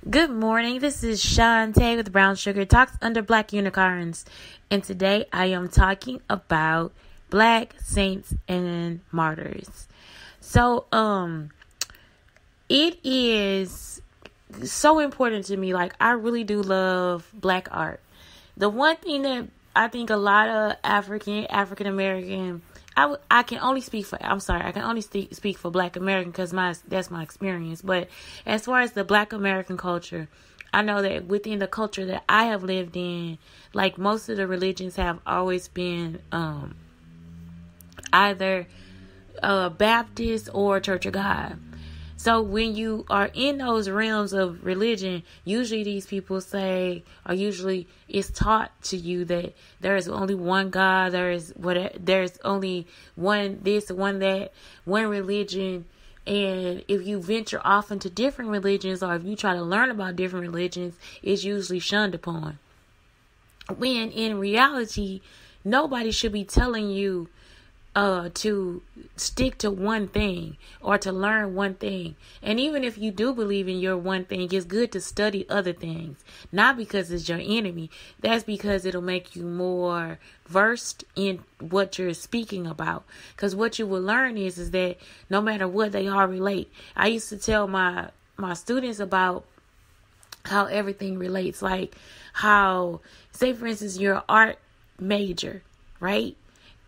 Good morning. This is Shantae with Brown Sugar Talks Under Black Unicorns. And today I am talking about Black saints and martyrs. So, it is so important to me. Like, I really do love Black art. The one thing that I think a lot of African American, I can only speak for Black American because that's my experience. But as far as the Black American culture, I know that within the culture that I have lived in, like most of the religions have always been either Baptist or Church of God. So when you are in those realms of religion, usually these people say, or usually it's taught to you that there is only one God, there's only one this, one that, one religion. And if you venture off into different religions, or if you try to learn about different religions, it's usually shunned upon. When in reality, nobody should be telling you to stick to one thing or to learn one thing. And even if you do believe in your one thing, it's good to study other things. Not because it's your enemy. That's because it'll make you more versed in what you're speaking about. Because what you will learn is that no matter what, they all relate. I used to tell my students about how everything relates. Like how, say for instance, you're an art major, right?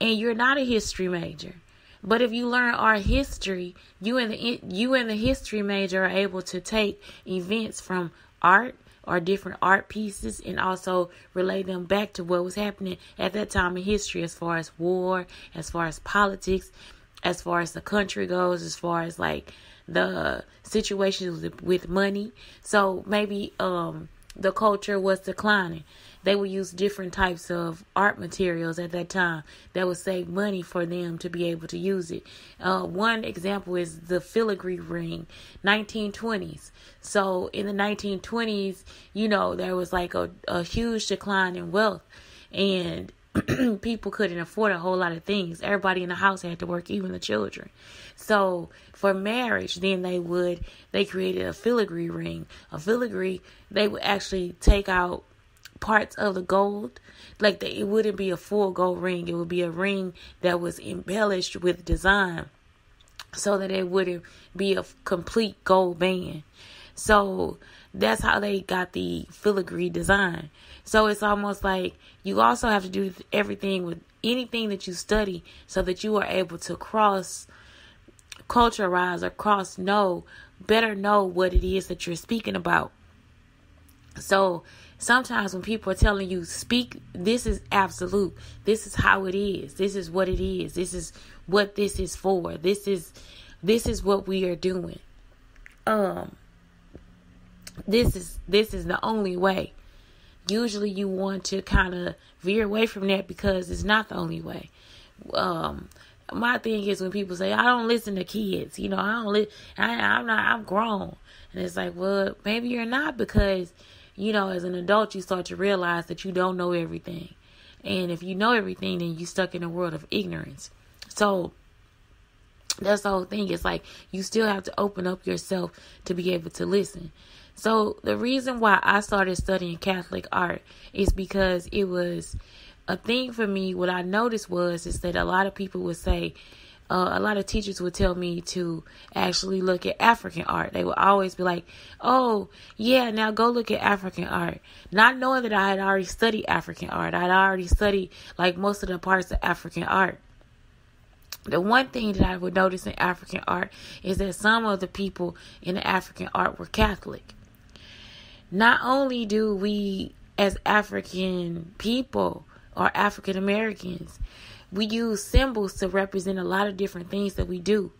And you're not a history major. But if you learn art history, you and the history major are able to take events from art or different art pieces and also relate them back to what was happening at that time in history, as far as war, as far as politics, as far as the country goes, as far as like the situations with money. So maybe the culture was declining. They would use different types of art materials at that time that would save money for them to be able to use it. One example is the filigree ring, 1920s. So in the 1920s, there was like a huge decline in wealth, and people couldn't afford a whole lot of things. Everybody in the house had to work, even the children. So for marriage, then they created a filigree ring. A filigree, they would actually take out parts of the gold. Like it wouldn't be a full gold ring. It would be a ring that was embellished with design so that it wouldn't be a complete gold band. So that's how they got the filigree design. So it's almost like you also have to do everything with anything that you study so that you are able to cross culturalize or better know what it is that you're speaking about. So sometimes when people are telling you speak, this is absolute. This is how it is. This is what it is. This is what this is for. This is what we are doing. This is the only way. Usually you want to kind of veer away from that because it's not the only way. My thing is when people say, I don't listen to kids, I'm grown. And it's like, well, maybe you're not, because as an adult, you start to realize that you don't know everything. And if you know everything, then you're stuck in a world of ignorance. So that's the whole thing. It's like you still have to open up yourself to be able to listen. So the reason why I started studying Catholic art is because it was a thing for me. What I noticed is that a lot of people would say, a lot of teachers would tell me to actually look at African art. They would always be like, oh, yeah, now go look at African art. Not knowing that I had already studied African art. I had already studied like most of the parts of African art. The one thing that I would notice in African art is that some of the people in the African art were Catholic. Not only do we as African people or African Americans, we use symbols to represent a lot of different things that we do.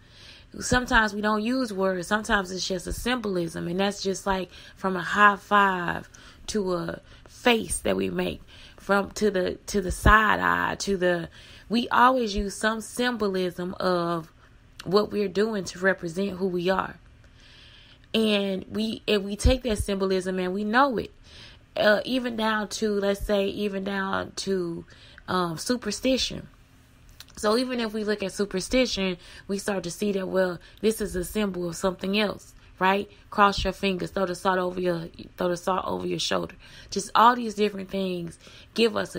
Sometimes we don't use words. Sometimes it's just a symbolism. And that's just like from a high five to a face that we make, from to the side eye we always use some symbolism of what we're doing to represent who we are. And we take that symbolism and we know it. Even down to superstition. So even if we look at superstition, we start to see that, well, this is a symbol of something else, right? Cross your fingers, throw the salt over your shoulder. Just all these different things give us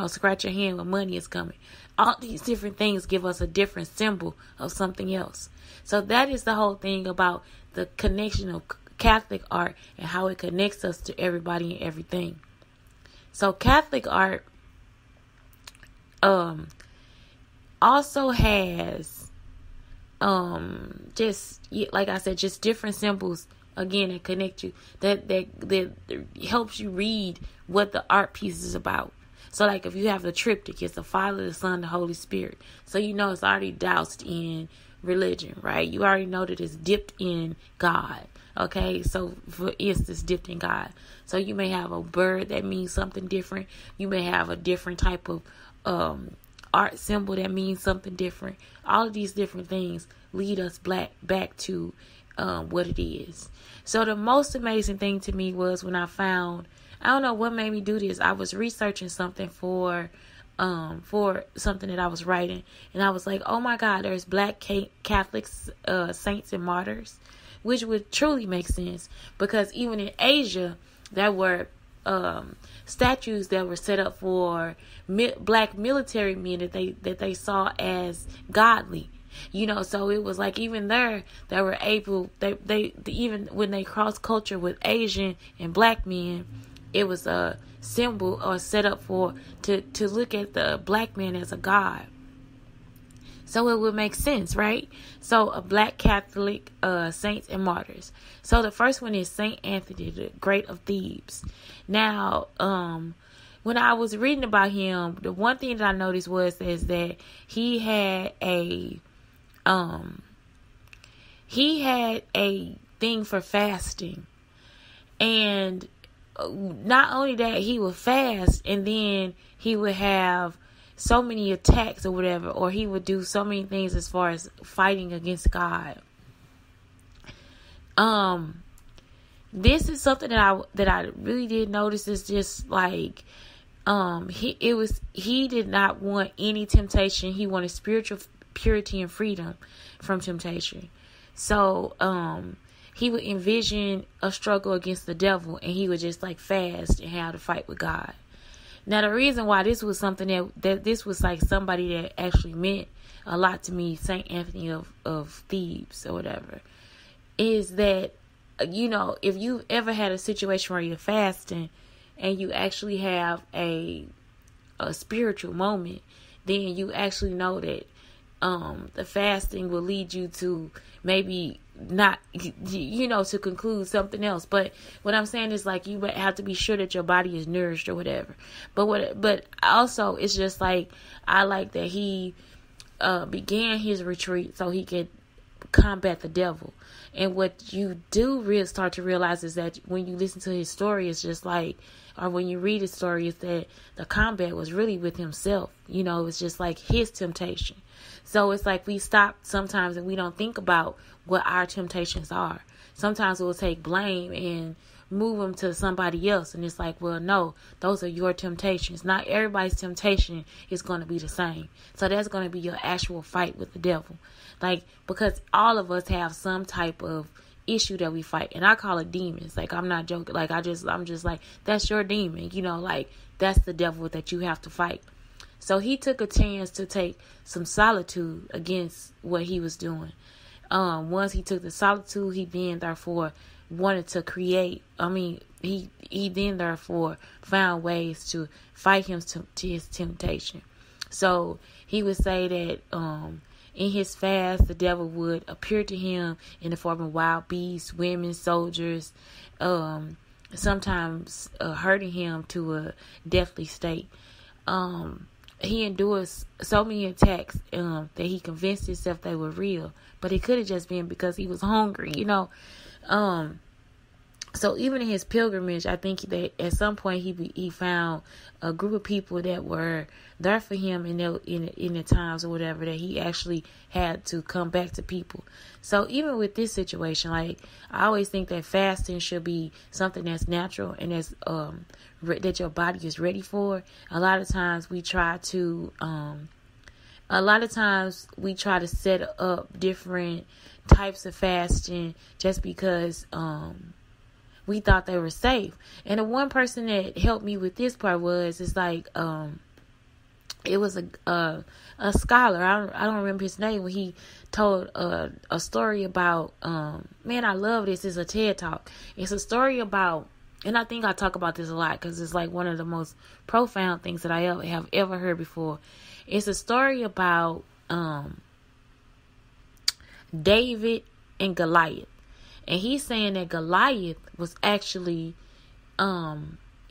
scratch your hand when money is coming. All these different things give us a different symbol of something else. So that is the whole thing about the connection of Catholic art and how it connects us to everybody and everything. So Catholic art also has just like I said, just different symbols again that connect you, that helps you read what the art piece is about. So like if you have the triptych, it's the Father, the Son, the Holy Spirit. So you know it's already doused in religion, right? You already know that it's dipped in God. Okay, so for instance, dipped in God. So you may have a bird that means something different. You may have a different type of art symbol that means something different. All of these different things lead us back to what it is. So the most amazing thing to me was when I found, I don't know what made me do this. I was researching something for something that I was writing, and I was like, oh my God, there's Black Catholic saints and martyrs, which would truly make sense, because even in Asia there were statues that were set up for black military men that they saw as godly. So it was like even there they were able, they even when they cross culture with Asian and black men, it was a symbol or set up to look at the black man as a god. So it would make sense, right? So a Black Catholic saints and martyrs. So the first one is Saint Anthony, the Great of Thebes. Now, when I was reading about him, the one thing that I noticed was that he had a thing for fasting, and not only that, he would fast, and then he would have so many attacks or whatever, or he would do so many things as far as fighting against God. This is something that I really did notice, is just like he did not want any temptation. He wanted spiritual purity and freedom from temptation. So he would envision a struggle against the devil, and he would just like fast and have to fight with God. Now, the reason why this was something that this was like somebody that actually meant a lot to me, Saint Anthony of Thebes or whatever, is that, if you've ever had a situation where you're fasting and you actually have a spiritual moment, then you actually know that the fasting will lead you to maybe not, to conclude something else. But what I'm saying is, like, you have to be sure that your body is nourished or whatever. But also, it's just like, I like that he began his retreat so he could combat the devil. And what you do really start to realize is that when you listen to his story, it's just like, or when you read his story, is that the combat was really with himself. It's just like his temptation. So it's like we stop sometimes and we don't think about what our temptations are. Sometimes we'll take blame and move them to somebody else. And it's like, well, no, those are your temptations. Not everybody's temptation is going to be the same. So that's going to be your actual fight with the devil. Like, because all of us have some type of issue that we fight. And I call it demons. Like, I'm not joking. Like, I'm just like, that's your demon. Like, that's the devil that you have to fight. So he took a chance to take some solitude against what he was doing. Once he took the solitude, he then therefore wanted to create. He then therefore found ways to fight him to his temptation. So he would say that in his fast, the devil would appear to him in the form of wild beasts, women, soldiers, sometimes hurting him to a deathly state. He endures so many attacks that he convinced himself they were real, but it could have just been because he was hungry, So even in his pilgrimage, I think that at some point he found a group of people that were there for him in the times or whatever, that he actually had to come back to people. So even with this situation, like, I always think that fasting should be something that's natural and that's that your body is ready for. A lot of times we try to A lot of times we try to set up different types of fasting just because we thought they were safe. And the one person that helped me with this part it's like it was a scholar. I don't remember his name, when he told a story about man, I love this. It's a TED Talk. It's a story about, and I think I talk about this a lot because it's like one of the most profound things that I have ever heard before. It's a story about David and Goliath. And he's saying that Goliath was actually,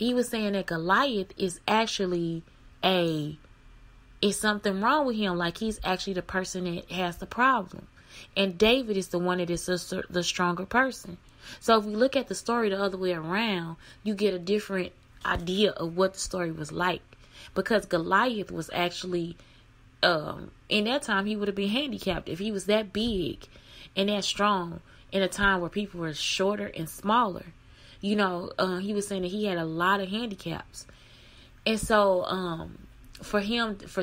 is actually is something wrong with him. Like, he's actually the person that has the problem. And David is the one that is the stronger person. So if we look at the story the other way around, you get a different idea of what the story was like. Because Goliath was actually, in that time, he would have been handicapped. If he was that big and that strong in a time where people were shorter and smaller, he was saying that he had a lot of handicaps. And so, for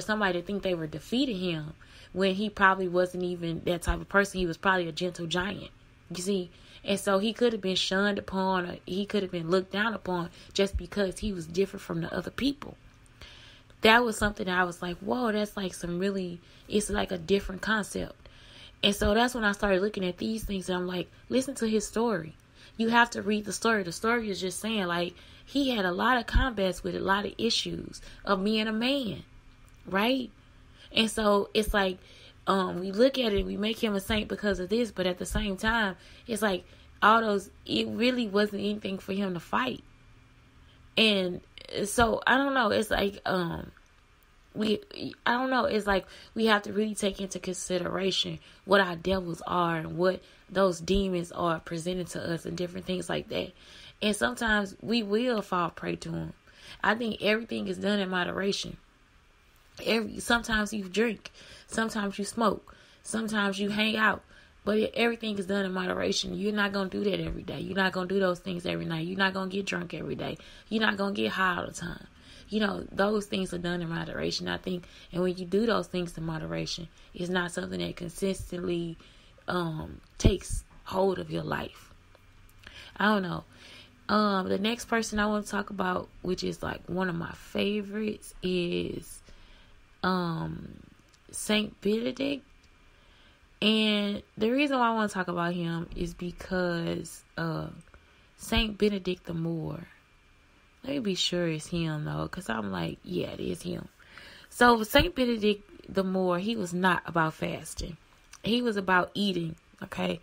somebody to think they were defeating him when he probably wasn't even that type of person, he was probably a gentle giant, you see. And so he could have been shunned upon, or he could have been looked down upon just because he was different from the other people. That was something that I was like, whoa, that's like it's like a different concept. And so that's when I started looking at these things, and I'm like, listen to his story. You have to read the story. The story is just saying, like, he had a lot of combats with a lot of issues of being a man, right? And so it's like, we look at it, we make him a saint because of this, but at the same time, it's like it really wasn't anything for him to fight. And so I don't know. It's like, It's like we have to really take into consideration what our devils are and what those demons are presented to us and different things like that. And sometimes we will fall prey to them. I think everything is done in moderation. Sometimes you drink, sometimes you smoke, sometimes you hang out, but everything is done in moderation. You're not going to do that every day. You're not going to do those things every night. You're not going to get drunk every day. You're not going to get high all the time. Those things are done in moderation, I think. And when you do those things in moderation, it's not something that consistently takes hold of your life. I don't know. The next person I want to talk about, which is like one of my favorites, is Saint Benedict. And the reason why I want to talk about him is because Saint Benedict the Moor. Let me be sure it's him, though, because I'm like, yeah, it is him. So Saint Benedict the Moor, he was not about fasting. He was about eating, okay?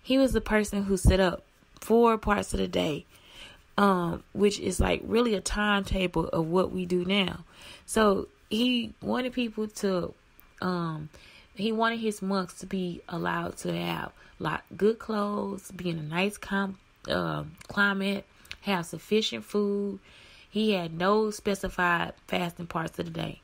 He was the person who set up 4 parts of the day, which is like really a timetable of what we do now. So he wanted people to, he wanted his monks to be allowed to have like good clothes, be in a nice climate, have sufficient food. He had no specified fasting parts of the day.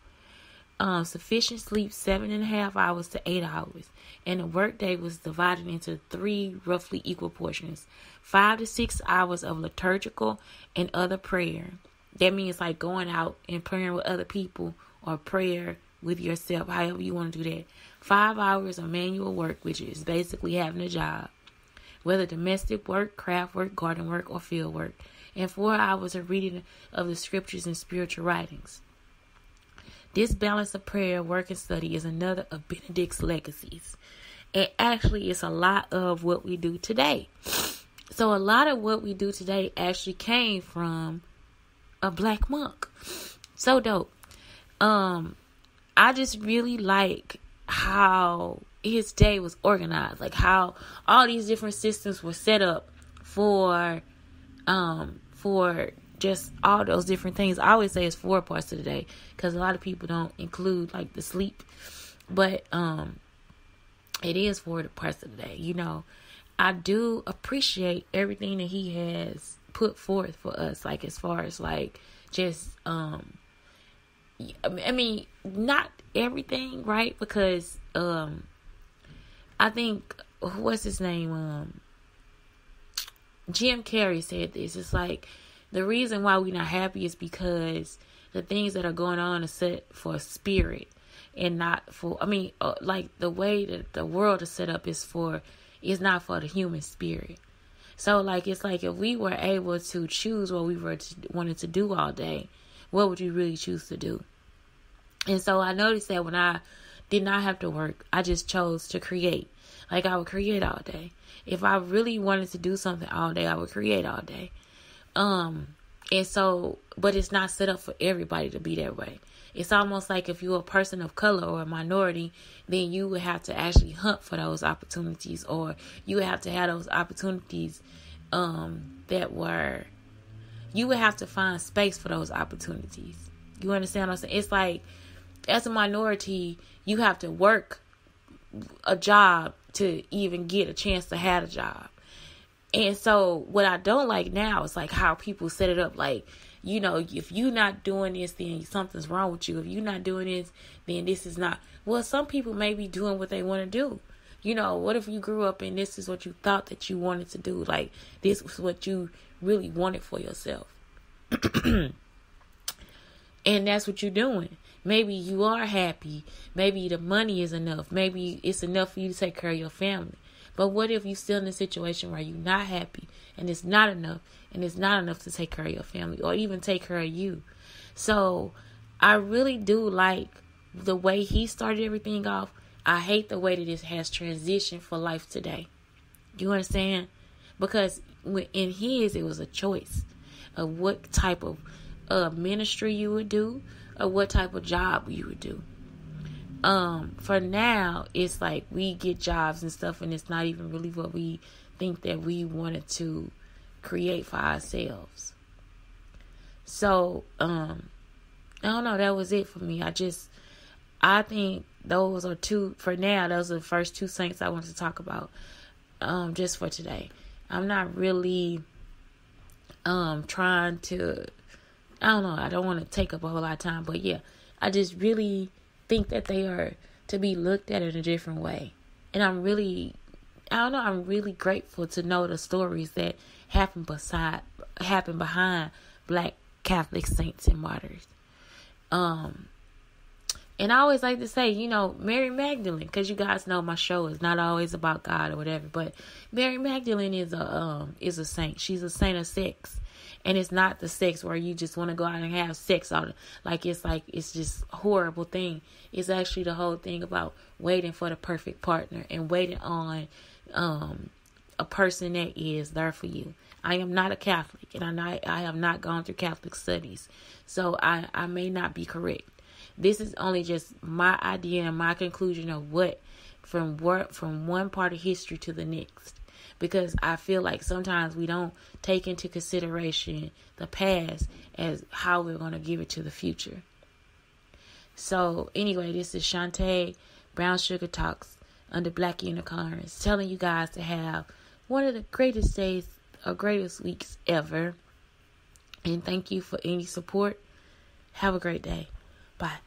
Sufficient sleep, 7.5 hours to 8 hours. And the workday was divided into 3 roughly equal portions. 5 to 6 hours of liturgical and other prayer. That means like going out and praying with other people or prayer with yourself, however you want to do that. 5 hours of manual work, which is basically having a job. Whether domestic work, craft work, garden work, or field work. And 4 hours of reading of the scriptures and spiritual writings. This balance of prayer, work, and study is another of Benedict's legacies. And actually, it's a lot of what we do today. So a lot of what we do today actually came from a black monk. So dope. I just really like how his day was organized. Like how all these different systems were set up for just all those different things. I always say it's 4 parts of the day because a lot of people don't include like the sleep, but it is 4 parts of the day. I do appreciate everything that he has put forth for us, like as far as like just I mean not everything, right? Because I think what's his name, Jim Carrey said this. It's like the reason why we're not happy is because the things that are going on are set for a spirit. and not for, like the way that the world is set up is not for the human spirit. So like, it's like if we were able to choose what we wanted to do all day, what would you really choose to do? And so I noticed that when I did not have to work, I just chose to create. Like I would create all day. If I really wanted to do something all day, I would create all day. And so, but it's not set up for everybody to be that way. It's almost like if you're a person of color or a minority, then you would have to actually hunt for those opportunities, or you would have to have those opportunities you would have to find space for those opportunities. You understand what I'm saying? It's like, as a minority, you have to work a job to even get a chance to have a job. And so what I don't like now is like how people set it up. Like, you know, if you're not doing this, then something's wrong with you. If you're not doing this, then this is not. Well, some people may be doing what they want to do. You know, what if you grew up and this is what you thought that you wanted to do? Like, this was what you really wanted for yourself. And that's what you're doing. Maybe you are happy. Maybe the money is enough. Maybe it's enough for you to take care of your family. But what if you're still in a situation where you're not happy and it's not enough, and it's not enough to take care of your family or even take care of you? So I really do like the way he started everything off. I hate the way that it has transitioned for life today. You understand? Because in his, it was a choice of what type of ministry you would do, or what type of job you would do. For now, it's like we get jobs and stuff, and it's not even really what we think that we wanted to create for ourselves. So, I don't know. That was it for me. I think those are the first two saints I wanted to talk about, just for today. I'm not really, trying to, I don't know. I don't want to take up a whole lot of time, but yeah, I just really think that they are to be looked at in a different way. And I'm really grateful to know the stories that happen behind Black Catholic saints and martyrs. And I always like to say, you know, Mary Magdalene, because you guys know my show is not always about God or whatever, but Mary Magdalene is a saint. She's a saint of sex. And it's not the sex where you just want to go out and have sex it's just a horrible thing. It's actually the whole thing about waiting for the perfect partner and waiting on a person that is there for you. I am not a Catholic, and I have not gone through Catholic studies, so I may not be correct. This is only just my idea and my conclusion of from one part of history to the next. Because I feel like sometimes we don't take into consideration the past as how we're going to give it to the future. So anyway, this is Shantae, Brown Sugar Talks under Black Unicorns, telling you guys to have one of the greatest days or greatest weeks ever. And thank you for any support. Have a great day. Bye.